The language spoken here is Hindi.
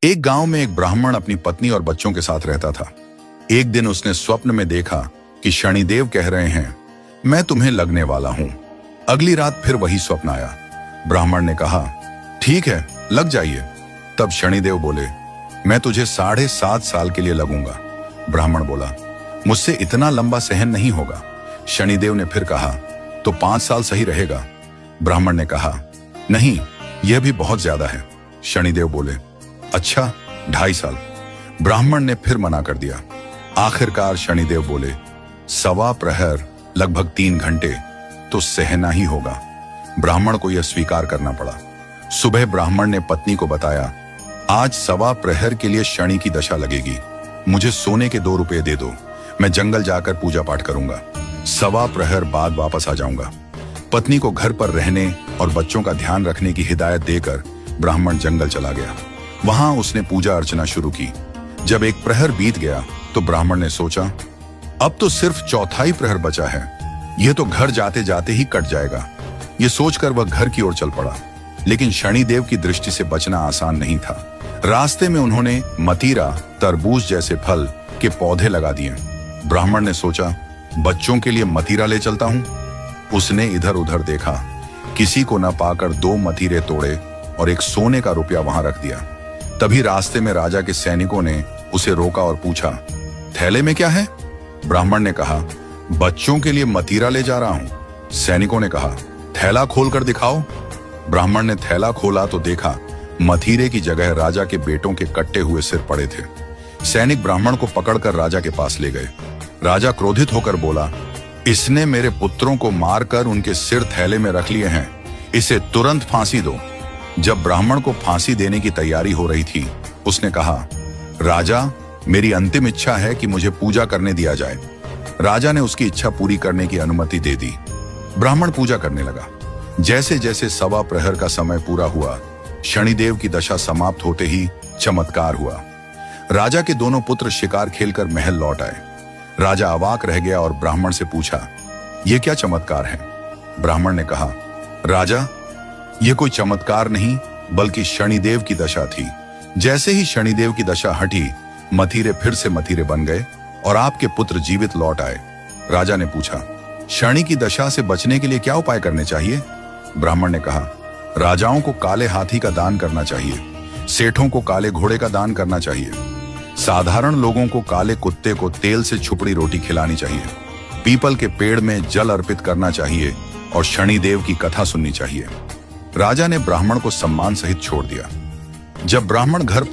एक गांव में एक ब्राह्मण अपनी पत्नी और बच्चों के साथ रहता था। एक दिन उसने स्वप्न में देखा कि शनिदेव कह रहे हैं, मैं तुम्हें लगने वाला हूं। अगली रात फिर वही स्वप्न आया। ब्राह्मण ने कहा, ठीक है, लग जाइए। तब शनिदेव बोले, मैं तुझे 7.5 साल के लिए लगूंगा। ब्राह्मण बोला, मुझसे इतना लंबा सहन नहीं होगा। शनिदेव ने फिर कहा, तो 5 साल सही रहेगा। ब्राह्मण ने कहा, नहीं, यह भी बहुत ज्यादा है। शनिदेव बोले, अच्छा, 2.5 साल। ब्राह्मण ने फिर मना कर दिया। आखिरकार शनिदेव बोले, 1.25 प्रहर लगभग 3 घंटे तो सहना ही होगा। ब्राह्मण को यह स्वीकार करना पड़ा। सुबह ब्राह्मण ने पत्नी को बताया, आज 1.25 प्रहर के लिए शनि की दशा लगेगी। मुझे सोने के 2 रुपए दे दो, मैं जंगल जाकर पूजा पाठ करूंगा। 1.25 प्रहर बाद वापस आ जाऊंगा। पत्नी को घर पर रहने और बच्चों का ध्यान रखने की हिदायत देकर ब्राह्मण जंगल चला गया। वहां उसने पूजा अर्चना शुरू की। जब 1 प्रहर बीत गया तो ब्राह्मण ने सोचा, अब तो सिर्फ 1/4 प्रहर बचा है, यह तो घर जाते जाते ही कट जाएगा। यह सोचकर वह घर की ओर चल पड़ा। लेकिन शनिदेव की दृष्टि से बचना आसान नहीं था। रास्ते में उन्होंने मतीरा, तरबूज जैसे फल के पौधे लगा दिए। ब्राह्मण ने सोचा, बच्चों के लिए मतीरा ले चलता हूं। उसने इधर उधर देखा, किसी को न पाकर 2 मतीरे तोड़े और 1 सोने का रुपया वहां रख दिया। तभी रास्ते में राजा के सैनिकों ने उसे रोका और पूछा, थैले में क्या है? ब्राह्मण ने कहा, बच्चों के लिए मतीरा ले जा रहा हूं। सैनिकों ने कहा, थैला खोलकर दिखाओ। ब्राह्मण ने थैला खोला तो देखा, मतीरे की जगह राजा के बेटों के कट्टे हुए सिर पड़े थे। सैनिक ब्राह्मण को पकड़कर राजा के पास ले गए। राजा क्रोधित होकर बोला, इसने मेरे पुत्रों को मारकर उनके सिर थैले में रख लिए हैं, इसे तुरंत फांसी दो। जब ब्राह्मण को फांसी देने की तैयारी हो रही थी, उसने कहा, राजा, मेरी अंतिम इच्छा है कि मुझे पूजा करने दिया जाए। राजा ने उसकी इच्छा पूरी करने की अनुमति दे दी। ब्राह्मण पूजा करने लगा। जैसे जैसे 1.25 प्रहर का समय पूरा हुआ, शनिदेव की दशा समाप्त होते ही चमत्कार हुआ। राजा के दोनों पुत्र शिकार खेलकर महल लौट आए। राजा अवाक रह गया और ब्राह्मण से पूछा, यह क्या चमत्कार है? ब्राह्मण ने कहा, राजा, यह कोई चमत्कार नहीं बल्कि शनिदेव की दशा थी। जैसे ही शनिदेव की दशा हटी, मतीरे फिर से मतीरे बन गए और आपके पुत्र जीवित लौट आए। राजा ने पूछा, शनि की दशा से बचने के लिए क्या उपाय करने चाहिए? ब्राह्मण ने कहा, राजाओं को काले हाथी का दान करना चाहिए, सेठों को काले घोड़े का दान करना चाहिए, साधारण लोगों को काले कुत्ते को तेल से छुपड़ी रोटी खिलानी चाहिए, पीपल के पेड़ में जल अर्पित करना चाहिए और शनिदेव की कथा सुननी चाहिए। राजा ने ब्राह्मण को सम्मान सहित छोड़ दिया। जब ब्राह्मण घर